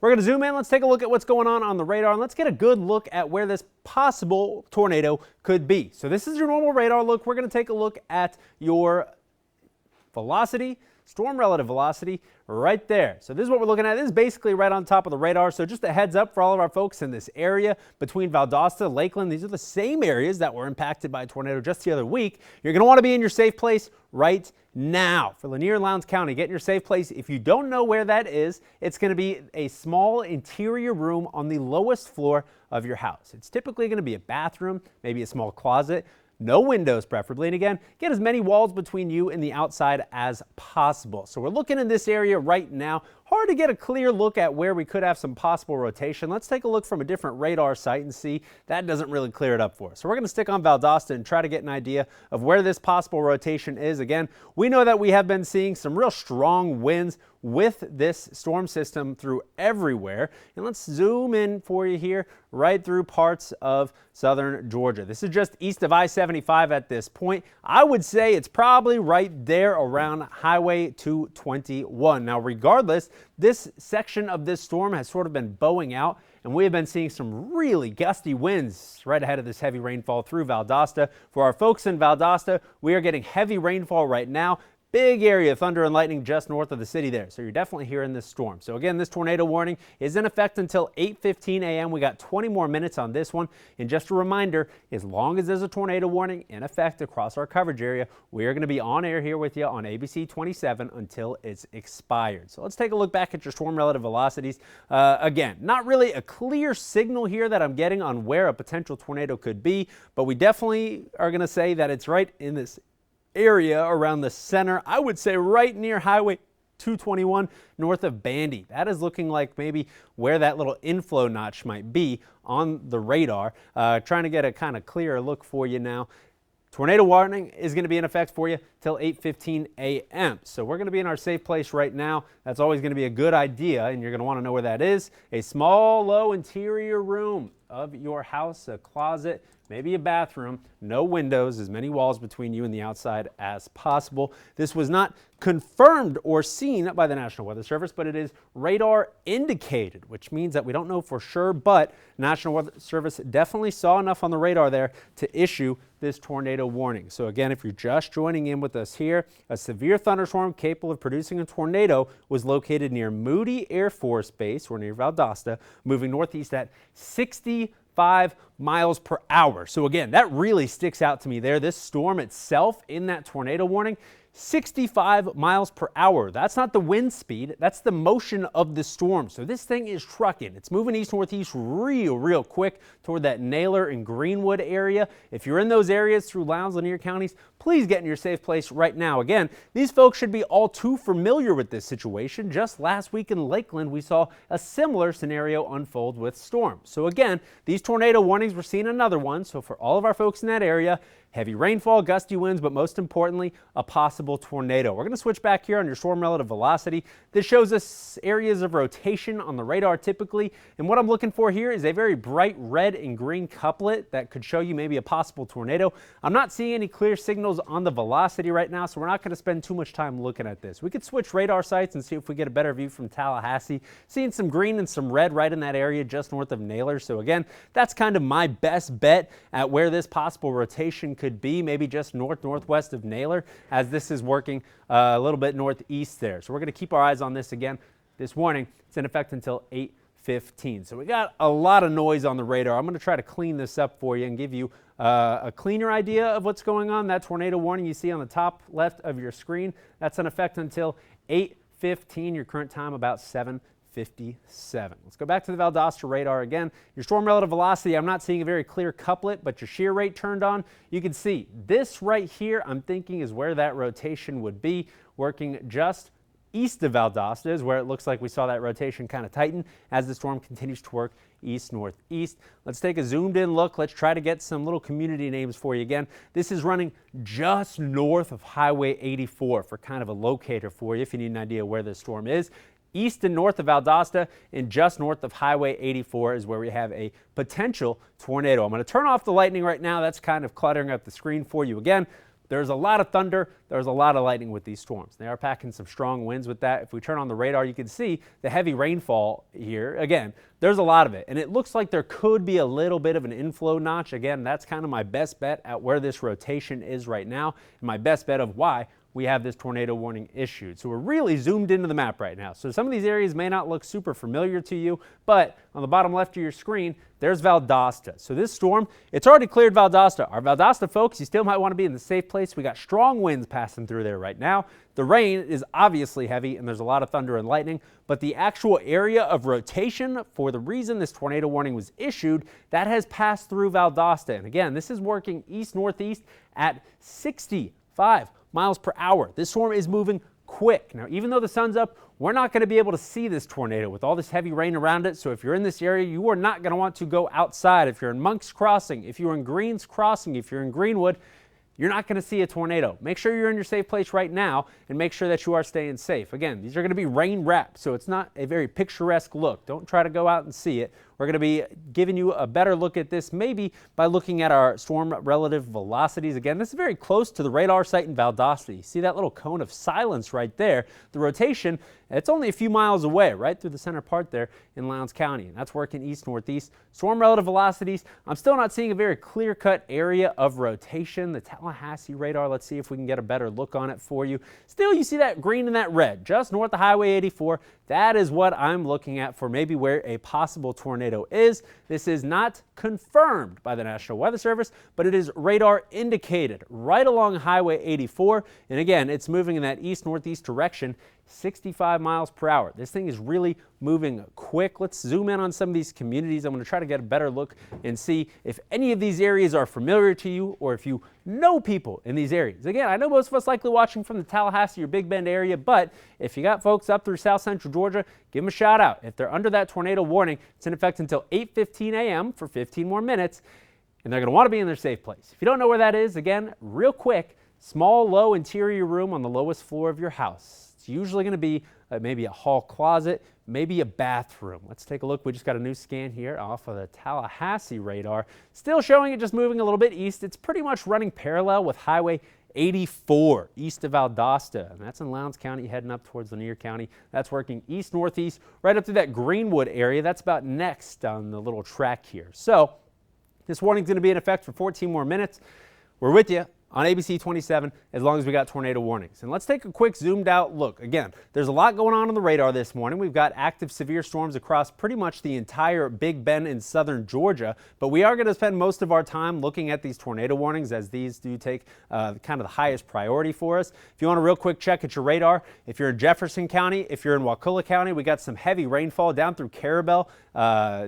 We're going to zoom in. Let's take a look at what's going on the radar, and let's get a good look at where this possible tornado could be. So this is your normal radar look. We're going to take a look at your velocity, storm relative velocity right there. So this is what we're looking at. This is basically right on top of the radar. So just a heads up for all of our folks in this area between Valdosta, Lakeland. These are the same areas that were impacted by a tornado just the other week. You're going to want to be in your safe place right now. For Lanier and Lowndes County, get in your safe place. If you don't know where that is, it's going to be a small interior room on the lowest floor of your house. It's typically going to be a bathroom, maybe a small closet. No windows preferably, and again, get as many walls between you and the outside as possible. So we're looking in this area right now. Hard to get a clear look at where we could have some possible rotation. Let's take a look from a different radar site and see. That doesn't really clear it up for us. So we're going to stick on Valdosta and try to get an idea of where this possible rotation is. Again, we know that we have been seeing some real strong winds with this storm system through everywhere. And let's zoom in for you here right through parts of southern Georgia. This is just east of I-75 at this point. I would say it's probably right there around Highway 221. Now, regardless, this section of this storm has sort of been bowing out, and we have been seeing some really gusty winds right ahead of this heavy rainfall through Valdosta. For our folks in Valdosta, we are getting heavy rainfall right now. Big area of thunder and lightning just north of the city there. So you're definitely hearing this storm. So again, this tornado warning is in effect until 8:15 a.m. We got 20 more minutes on this one. And just a reminder, as long as there's a tornado warning in effect across our coverage area, we are going to be on air here with you on ABC 27 until it's expired. So let's take a look back at your storm relative velocities. Again, not really a clear signal here that I'm getting on where a potential tornado could be, but we definitely are going to say that it's right in this area around the center. I would say right near Highway 221 north of Bandy. That is looking like maybe where that little inflow notch might be on the radar. Trying to get a kind of clearer look for you now. Tornado warning is going to be in effect for you till 8:15 a.m. So we're going to be in our safe place right now. That's always going to be a good idea, and you're going to want to know where that is. A small, low interior room of your house, a closet, maybe a bathroom, no windows, as many walls between you and the outside as possible. This was not confirmed or seen by the National Weather Service, but it is radar indicated, which means that we don't know for sure, but National Weather Service definitely saw enough on the radar there to issue this tornado warning. So again, if you're just joining in with us here, a severe thunderstorm capable of producing a tornado was located near Moody Air Force Base, or near Valdosta, moving northeast at 65 miles per hour. So again, that really sticks out to me there. This storm itself in that tornado warning, 65 miles per hour. That's not the wind speed, that's the motion of the storm. So this thing is trucking. It's moving east-northeast real quick toward that Naylor and Greenwood area. If you're in those areas through Lowndes, Lanier counties, please get in your safe place right now. Again, these folks should be all too familiar with this situation. Just last week in Lakeland, we saw a similar scenario unfold with storms. So again, these tornado warnings, we're seeing another one. So for all of our folks in that area, heavy rainfall, gusty winds, but most importantly, a possible tornado. We're going to switch back here on your storm relative velocity. This shows us areas of rotation on the radar typically. And what I'm looking for here is a very bright red and green couplet that could show you maybe a possible tornado. I'm not seeing any clear signals on the velocity right now, so we're not going to spend too much time looking at this. We could switch radar sites and see if we get a better view from Tallahassee. Seeing some green and some red right in that area just north of Naylor. So again, that's kind of my best bet at where this possible rotation could be, maybe just northwest of Naylor, as this is working a little bit northeast there. So we're going to keep our eyes on this again. This warning, it's in effect until 8:15. So we got a lot of noise on the radar. I'm going to try to clean this up for you and give you a cleaner idea of what's going on. That tornado warning you see on the top left of your screen, that's in effect until 8:15. Your current time about 7:57. Let's go back to the Valdosta radar again. Your storm relative velocity, I'm not seeing a very clear couplet, but your shear rate turned on. You can see this right here, I'm thinking is where that rotation would be, working just east of Valdosta is where it looks like we saw that rotation kind of tighten as the storm continues to work east-northeast. Let's take a zoomed in look. Let's try to get some little community names for you again. This is running just north of Highway 84 for kind of a locator for you if you need an idea where this storm is. East and north of Valdosta and just north of Highway 84 is where we have a potential tornado. I'm going to turn off the lightning right now. That's kind of cluttering up the screen for you again. There's a lot of thunder, there's a lot of lightning with these storms. They are packing some strong winds with that. If we turn on the radar, you can see the heavy rainfall here. Again, there's a lot of it, and it looks like there could be a little bit of an inflow notch. Again, that's kind of my best bet at where this rotation is right now, and my best bet of why we have this tornado warning issued. So we're really zoomed into the map right now. So some of these areas may not look super familiar to you, but on the bottom left of your screen, there's Valdosta. So this storm, it's already cleared Valdosta. Our Valdosta folks, you still might want to be in the safe place. We got strong winds passing through there right now. The rain is obviously heavy and there's a lot of thunder and lightning, but the actual area of rotation for the reason this tornado warning was issued, that has passed through Valdosta. And again, this is working east-northeast at 65 miles per hour. This storm is moving quick. Now, even though the sun's up, we're not going to be able to see this tornado with all this heavy rain around it. So if you're in this area, you are not going to want to go outside. If you're in Monk's Crossing, if you're in Greens Crossing, if you're in Greenwood, you're not going to see a tornado. Make sure you're in your safe place right now and make sure that you are staying safe. Again, these are going to be rain wrapped, so it's not a very picturesque look. Don't try to go out and see it. We're going to be giving you a better look at this maybe by looking at our storm relative velocities. Again, this is very close to the radar site in Valdosta. You see that little cone of silence right there. The rotation, it's only a few miles away, right through the center part there in Lowndes County, and that's working east-northeast. Storm relative velocities, I'm still not seeing a very clear-cut area of rotation. The Tallahassee radar, let's see if we can get a better look on it for you. Still, you see that green and that red just north of Highway 84. That is what I'm looking at for maybe where a possible tornado is. This is not confirmed by the National Weather Service, but it is radar indicated right along Highway 84. And again, it's moving in that east-northeast direction, 65 miles per hour. This thing is really moving quick. Let's zoom in on some of these communities. I'm going to try to get a better look and see if any of these areas are familiar to you or if you know people in these areas. Again, I know most of us likely watching from the Tallahassee or Big Bend area, but if you got folks up through South Central Georgia, give them a shout out. If they're under that tornado warning, it's in effect until 8:15 a.m. for 15 more minutes, and they're going to want to be in their safe place. If you don't know where that is, again, real quick, small, low interior room on the lowest floor of your house. It's usually going to be maybe a hall closet, maybe a bathroom. Let's take a look. We just got a new scan here off of the Tallahassee radar. Still showing it just moving a little bit east. It's pretty much running parallel with Highway 84 east of Valdosta, and that's in Lowndes County heading up towards Lanier County. That's working east-northeast right up to that Greenwood area. That's about next on the little track here. So this warning is going to be in effect for 14 more minutes. We're with you on ABC 27 as long as we got tornado warnings. And let's take a quick zoomed out look. Again, there's a lot going on the radar this morning. We've got active severe storms across pretty much the entire Big Bend in southern Georgia, but we are going to spend most of our time looking at these tornado warnings as these do take kind of the highest priority for us. If you want a real quick check at your radar, if you're in Jefferson County, if you're in Wakulla County, we got some heavy rainfall down through Carabel,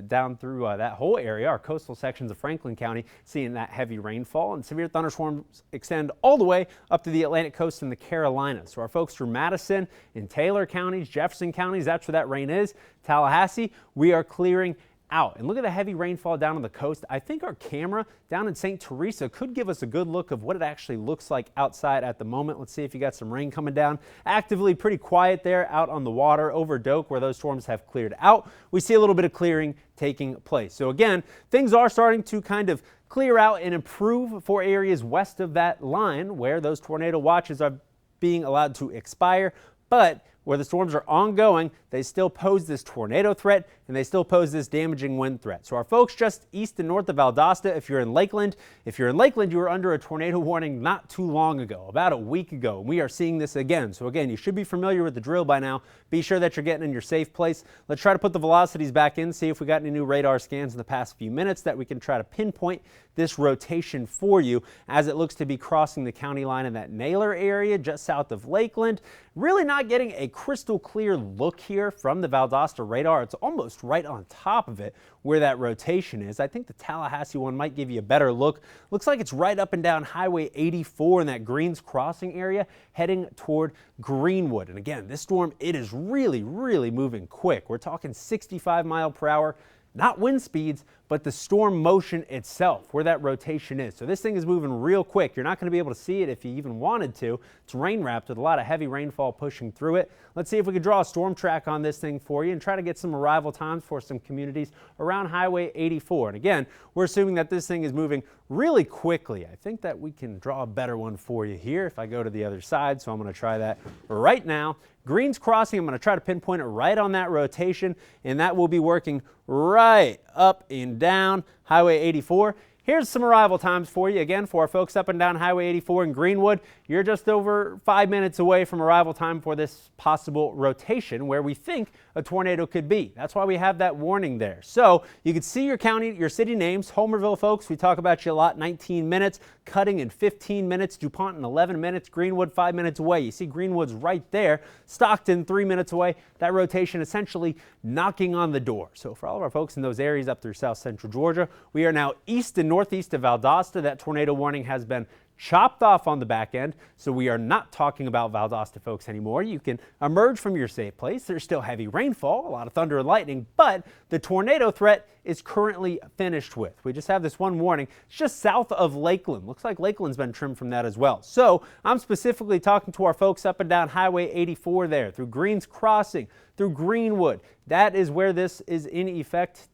down through that whole area. Our coastal sections of Franklin County seeing that heavy rainfall, and severe thunderstorms extend all the way up to the Atlantic coast and the Carolinas. So our folks from Madison and Taylor counties, Jefferson counties, that's where that rain is. Tallahassee, we are clearing out. And look at the heavy rainfall down on the coast. I think our camera down in St. Teresa could give us a good look of what it actually looks like outside at the moment. Let's see if you got some rain coming down. Actively pretty quiet there out on the water over Doak where those storms have cleared out. We see a little bit of clearing taking place. So again, things are starting to kind of clear out and improve for areas west of that line where those tornado watches are being allowed to expire. But where the storms are ongoing, they still pose this tornado threat and they still pose this damaging wind threat. So our folks just east and north of Valdosta, if you're in Lakeland, you were under a tornado warning not too long ago, about a week ago. We are seeing this again. So again, you should be familiar with the drill by now. Be sure that you're getting in your safe place. Let's try to put the velocities back in, see if we got any new radar scans in the past few minutes that we can try to pinpoint this rotation for you as it looks to be crossing the county line in that Naylor area just south of Lakeland. Really not getting a crystal clear look here from the Valdosta radar. It's almost right on top of it where that rotation is. I think the Tallahassee one might give you a better look. Looks like it's right up and down Highway 84 in that Greens Crossing area heading toward Greenwood. And again, this storm, it is really moving quick. We're talking 65 mile per hour. not wind speeds, but the storm motion itself, where that rotation is. So this thing is moving real quick. You're not going to be able to see it if you even wanted to. It's rain wrapped with a lot of heavy rainfall pushing through it. Let's see if we could draw a storm track on this thing for you and try to get some arrival times for some communities around Highway 84. And again, we're assuming that this thing is moving really quickly. I think that we can draw a better one for you here if I go to the other side. So I'm going to try that right now. Greens Crossing, I'm going to try to pinpoint it right on that rotation, and that will be working right up and down Highway 84. Here's some arrival times for you. Again, for our folks up and down Highway 84 in Greenwood, you're just over 5 minutes away from arrival time for this possible rotation where we think a tornado could be. That's why we have that warning there. So you can see your county, your city names. Homerville, folks, we talk about you a lot, 19 minutes. Cutting in 15 minutes. DuPont in 11 minutes. Greenwood 5 minutes away. You see Greenwood's right there. Stockton 3 minutes away. That rotation essentially knocking on the door. So for all of our folks in those areas up through south central Georgia, we are now east and northeast of Valdosta. That tornado warning has been chopped off on the back end, so we are not talking about Valdosta, folks, anymore. You can emerge from your safe place. There's still heavy rainfall, a lot of thunder and lightning, but the tornado threat is currently finished with. We just have this one warning. It's just south of Lakeland. Looks like Lakeland's been trimmed from that as well. So I'm specifically talking to our folks up and down Highway 84 there, through Greens Crossing, through Greenwood. That is where this is in effect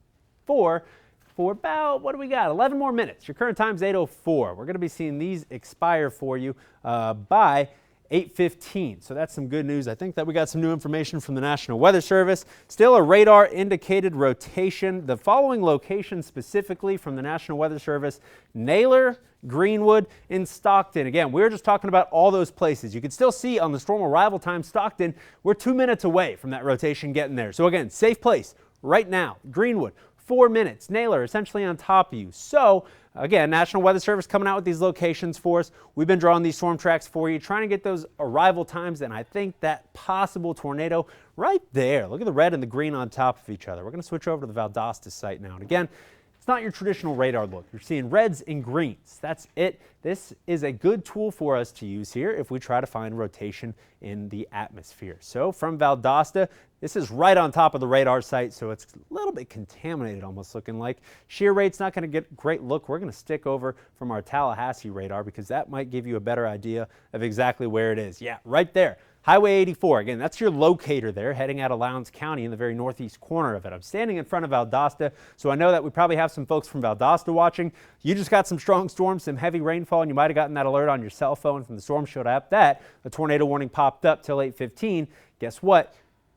for about, what do we got, 11 more minutes. Your current time is 8:04. We're going to be seeing these expire for you by 8:15. So that's some good news. I think that we got some new information from the National Weather Service. Still a radar indicated rotation. The following locations specifically from the National Weather Service: Naylor, Greenwood, and Stockton. Again, we're just talking about all those places. You can still see on the storm arrival time, Stockton, we're 2 minutes away from that rotation getting there. So again, safe place right now. Greenwood, 4 minutes. Naylor essentially on top of you. So again, National Weather Service coming out with these locations for us. We've been drawing these storm tracks for you, trying to get those arrival times, and I think that possible tornado right there. Look at the red and the green on top of each other. We're going to switch over to the Valdosta site now. And again, it's not your traditional radar look. You're seeing reds and greens. That's it. This is a good tool for us to use here if we try to find rotation in the atmosphere. So from Valdosta, this is right on top of the radar site, so it's a little bit contaminated, almost looking like. Shear rate's not going to get a great look. We're going to stick over from our Tallahassee radar because that might give you a better idea of exactly where it is. Yeah, right there. Highway 84, again, that's your locator there, heading out of Lowndes County in the very northeast corner of it. I'm standing in front of Valdosta, so I know that we probably have some folks from Valdosta watching. You just got some strong storms, some heavy rainfall, and you might have gotten that alert on your cell phone from the Storm Shield app that a tornado warning popped up till 8:15. Guess what?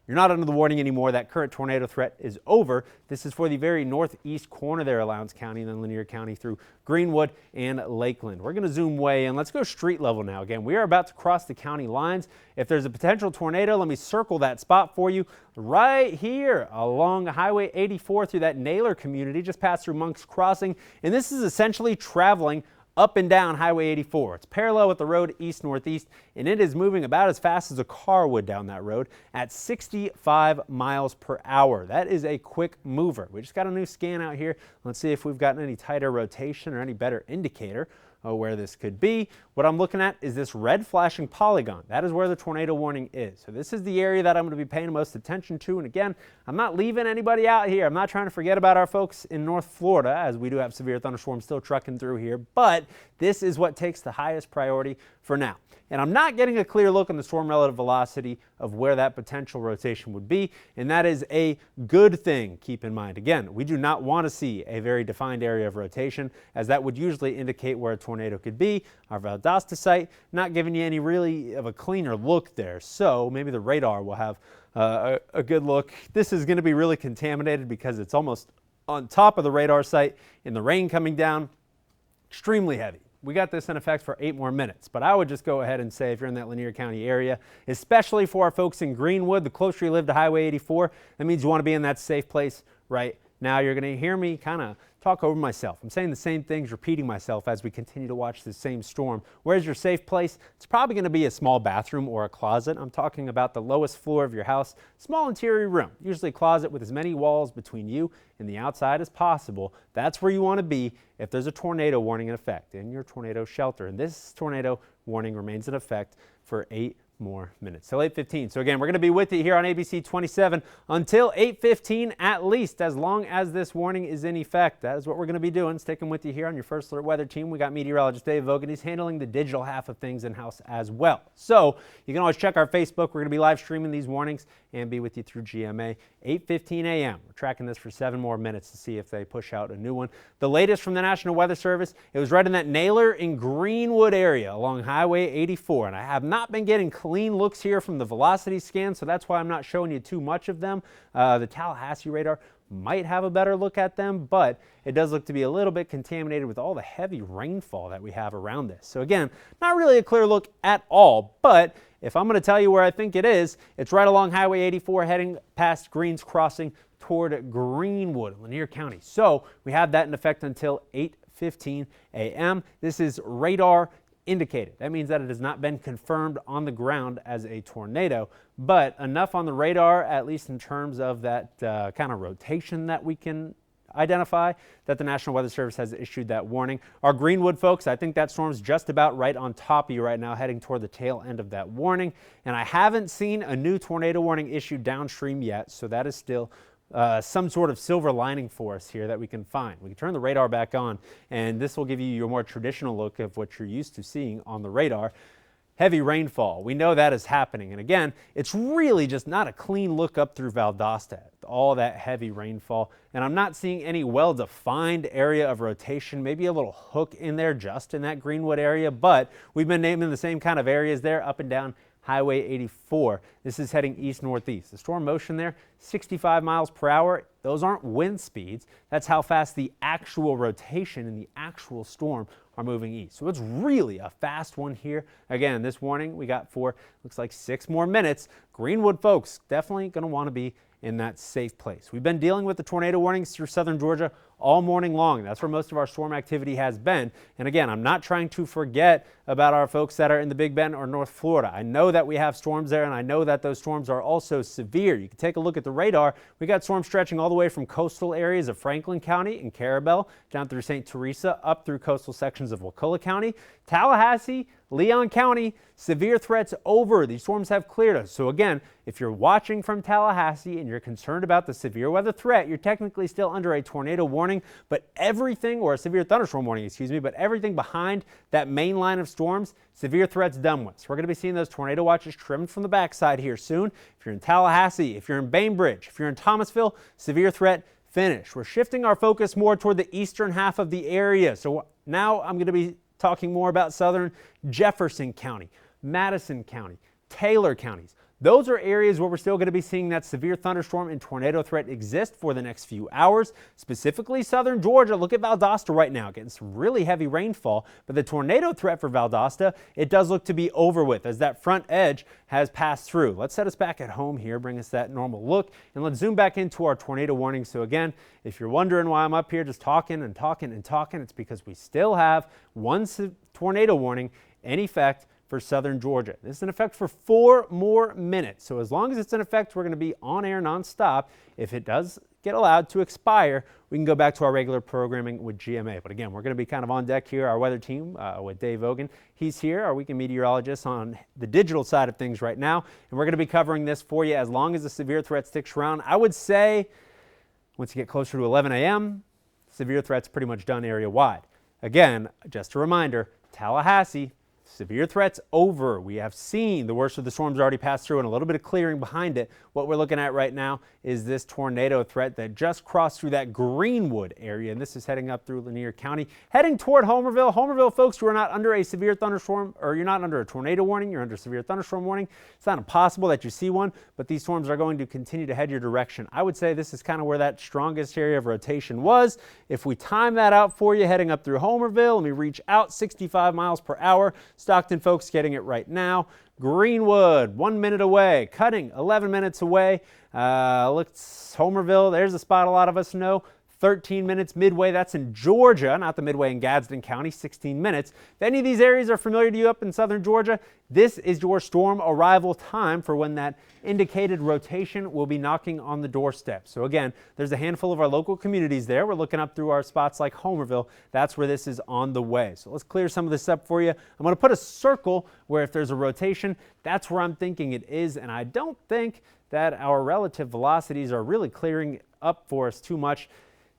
You're not under the warning anymore. That current tornado threat is over. This is for the very northeast corner there of Lowndes County and then Lanier County through Greenwood and Lakeland. We're going to zoom way in. Let's go street level now. Again, we are about to cross the county lines. If there's a potential tornado, let me circle that spot for you right here along Highway 84 through that Naylor community, just past through Monk's Crossing. And this is essentially traveling up and down Highway 84. It's parallel with the road east-northeast, and it is moving about as fast as a car would down that road at 65 miles per hour. That is a quick mover. We just got a new scan out here. Let's see if we've gotten any tighter rotation or any better indicator where this could be. What I'm looking at is this red flashing polygon. That is where the tornado warning is. So this is the area that I'm going to be paying most attention to. And again, I'm not leaving anybody out here. I'm not trying to forget about our folks in North Florida, as we do have severe thunderstorms still trucking through here. But this is what takes the highest priority for now. And I'm not getting a clear look on the storm relative velocity of where that potential rotation would be, and that is a good thing. Keep in mind, again, we do not want to see a very defined area of rotation, as that would usually indicate where a tornado could be. Our Valdosta site not giving you any really of a cleaner look there, so maybe the radar will have a good look. This is going to be really contaminated because it's almost on top of the radar site, and the rain coming down, extremely heavy. We got this in effect for 8 more minutes, but I would just go ahead and say if you're in that Lanier County area, especially for our folks in Greenwood, the closer you live to Highway 84, that means you want to be in that safe place right now. You're going to hear me kind of talk over myself. I'm saying the same things, repeating myself as we continue to watch this same storm. Where's your safe place? It's probably going to be a small bathroom or a closet. I'm talking about the lowest floor of your house, small interior room, usually a closet with as many walls between you and the outside as possible. That's where you want to be if there's a tornado warning in effect in your tornado shelter. And this tornado warning remains in effect for more minutes till 8:15. So again, we're going to be with you here on ABC 27 until 8:15 at least, as long as this warning is in effect. That is what we're going to be doing, sticking with you here on your First Alert Weather Team. We got meteorologist Dave Vogan. He's handling the digital half of things in-house as well. So you can always check our Facebook. We're going to be live streaming these warnings and be with you through GMA 8:15 a.m. We're tracking this for 7 more minutes to see if they push out a new one. The latest from the National Weather Service, it was right in that Naylor and Greenwood area along Highway 84, and I have not been getting clean looks here from the velocity scan, so that's why I'm not showing you too much of them. The Tallahassee radar might have a better look at them, but it does look to be a little bit contaminated with all the heavy rainfall that we have around this. So again, not really a clear look at all, but if I'm going to tell you where I think it is, it's right along Highway 84 heading past Greens Crossing toward Greenwood, Lanier County. So we have that in effect until 8:15 a.m. This is radar indicated. That means that it has not been confirmed on the ground as a tornado, but enough on the radar, at least in terms of that kind of rotation that we can identify, that the National Weather Service has issued that warning. Our Greenwood folks, I think that storm's just about right on top of you right now, heading toward the tail end of that warning. And I haven't seen a new tornado warning issued downstream yet, so that is still some sort of silver lining for us here that we can find. We can turn the radar back on, and this will give you your more traditional look of what you're used to seeing on the radar. Heavy rainfall. We know that is happening. And again, it's really just not a clean look up through Valdosta. All that heavy rainfall. And I'm not seeing any well-defined area of rotation, maybe a little hook in there just in that Greenwood area, but we've been naming the same kind of areas there up and down Highway 84. This is heading east-northeast. The storm motion there, 65 miles per hour. Those aren't wind speeds. That's how fast the actual rotation and the actual storm are moving east. So it's really a fast one here. Again, this warning we got for, looks like 6 more minutes. Greenwood folks definitely going to want to be in that safe place. We've been dealing with the tornado warnings through southern Georgia all morning long. That's where most of our storm activity has been. And again, I'm not trying to forget about our folks that are in the Big Bend or North Florida. I know that we have storms there, and I know that those storms are also severe. You can take a look at the radar. We got storms stretching all the way from coastal areas of Franklin County and Carabel down through St. Teresa, up through coastal sections of Wakulla County, Tallahassee, Leon County. Severe threats over. These storms have cleared us. So again, if you're watching from Tallahassee and you're concerned about the severe weather threat, you're technically still under a tornado warning, but everything, or a severe thunderstorm warning, excuse me, but everything behind that main line of storms, severe threats done with. So we're going to be seeing those tornado watches trimmed from the backside here soon. If you're in Tallahassee, if you're in Bainbridge, if you're in Thomasville, severe threat finished. We're shifting our focus more toward the eastern half of the area. So now I'm going to be talking more about southern Jefferson County, Madison County, Taylor counties. Those are areas where we're still going to be seeing that severe thunderstorm and tornado threat exist for the next few hours. Specifically southern Georgia. Look at Valdosta right now, getting some really heavy rainfall, but the tornado threat for Valdosta, it does look to be over with as that front edge has passed through. Let's set us back at home here, bring us that normal look, and let's zoom back into our tornado warning. So again, if you're wondering why I'm up here just talking and talking and talking, it's because we still have one tornado warning in effect for southern Georgia. This is in effect for 4 more minutes. So as long as it's in effect, we're going to be on air nonstop. If it does get allowed to expire, we can go back to our regular programming with GMA. But again, we're going to be kind of on deck here, our weather team with Dave Vogan. He's here, our weekend meteorologist on the digital side of things right now. And we're going to be covering this for you as long as the severe threat sticks around. I would say once you get closer to 11 a.m., severe threat's pretty much done area wide. Again, just a reminder, Tallahassee, severe threats over. We have seen the worst of the storms already pass through and a little bit of clearing behind it. What we're looking at right now is this tornado threat that just crossed through that Greenwood area, and this is heading up through Lanier County, heading toward Homerville. Homerville, folks, you are not under a severe thunderstorm, or you're not under a tornado warning, you're under a severe thunderstorm warning. It's not impossible that you see one, but these storms are going to continue to head your direction. I would say this is kind of where that strongest area of rotation was. If we time that out for you, heading up through Homerville, let me reach out 65 miles per hour. Stockton, folks, getting it right now. Greenwood, 1 minute away. Cutting, 11 minutes away. Looks Homerville, there's a spot a lot of us know. 13 minutes. Midway, that's in Georgia, not the Midway in Gadsden County, 16 minutes. If any of these areas are familiar to you up in southern Georgia, this is your storm arrival time for when that indicated rotation will be knocking on the doorstep. So again, there's a handful of our local communities there. We're looking up through our spots like Homerville. That's where this is on the way. So let's clear some of this up for you. I'm going to put a circle where if there's a rotation, that's where I'm thinking it is. And I don't think that our relative velocities are really clearing up for us too much.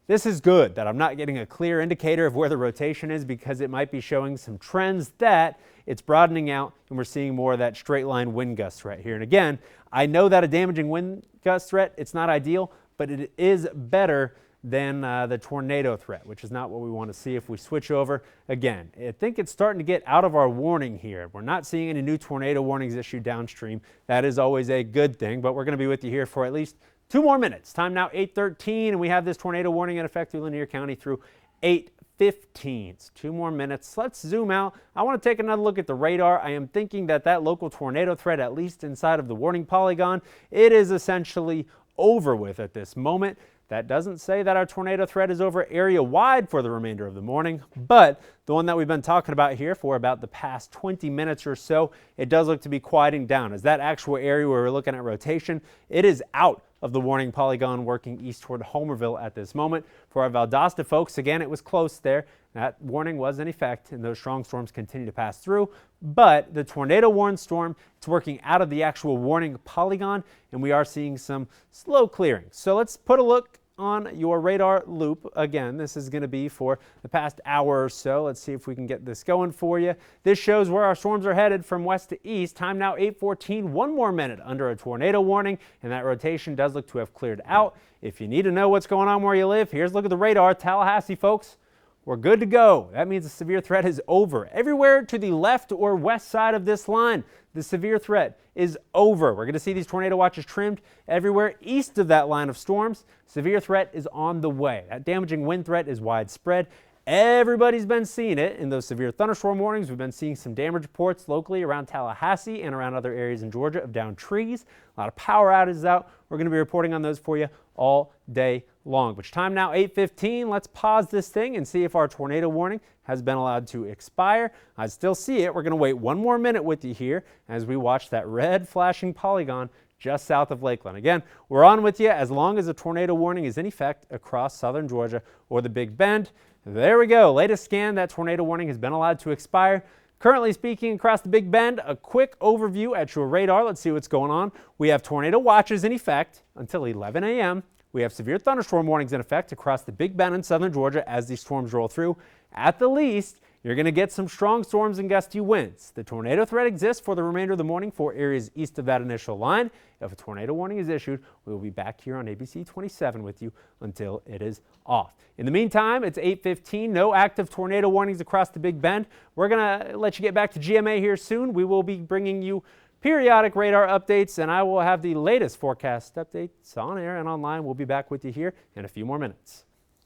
This is good that I'm not getting a clear indicator of where the rotation is, because it might be showing some trends that it's broadening out and we're seeing more of that straight line wind gusts right here. And again, I know that a damaging wind gust threat, it's not ideal, but it is better than the tornado threat, which is not what we want to see. If we switch over again, I think it's starting to get out of our warning here. We're not seeing any new tornado warnings issued downstream. That is always a good thing, but we're going to be with you here for at least 2 more minutes. Time now 8:13, and we have this tornado warning in effect through Lanier County through 8:15. It's 2 more minutes. Let's zoom out. I want to take another look at the radar. I am thinking that that local tornado threat, at least inside of the warning polygon, it is essentially over with at this moment. That doesn't say that our tornado threat is over area-wide for the remainder of the morning, but the one that we've been talking about here for about the past 20 minutes or so, it does look to be quieting down. As that actual area where we're looking at rotation, it is out of the warning polygon, working east toward Homerville at this moment. For our Valdosta folks, again, it was close there. That warning was in effect, and those strong storms continue to pass through. But the tornado warned storm, it's working out of the actual warning polygon, and we are seeing some slow clearing. So let's put a look on your radar loop. Again, this is going to be for the past hour or so. Let's see if we can get this going for you. This shows where our storms are headed from west to east. Time now 8:14, 1 more minute under a tornado warning, and that rotation does look to have cleared out. If you need to know what's going on where you live, here's a look at the radar. Tallahassee, folks, we're good to go. That means the severe threat is over. Everywhere to the left or west side of this line, the severe threat is over. We're going to see these tornado watches trimmed everywhere east of that line of storms. Severe threat is on the way. That damaging wind threat is widespread. Everybody's been seeing it in those severe thunderstorm warnings. We've been seeing some damage reports locally around Tallahassee and around other areas in Georgia of downed trees. A lot of power outages out. We're going to be reporting on those for you all day long. Which time now 8:15. Let's pause this thing and see if our tornado warning has been allowed to expire. I still see it. We're going to wait 1 more minute with you here as we watch that red flashing polygon just south of Lakeland. Again, we're on with you as long as a tornado warning is in effect across southern Georgia or the Big Bend. There we go. Latest scan, that tornado warning has been allowed to expire. Currently speaking across the Big Bend, a quick overview at your radar. Let's see what's going on. We have tornado watches in effect until 11 a.m. We have severe thunderstorm warnings in effect across the Big Bend and southern Georgia as these storms roll through. At the least, you're going to get some strong storms and gusty winds. The tornado threat exists for the remainder of the morning for areas east of that initial line. If a tornado warning is issued, we will be back here on ABC 27 with you until it is off. In the meantime, it's 8:15. No active tornado warnings across the Big Bend. We're going to let you get back to GMA here soon. We will be bringing you periodic radar updates, and I will have the latest forecast updates on air and online. We'll be back with you here in a few more minutes.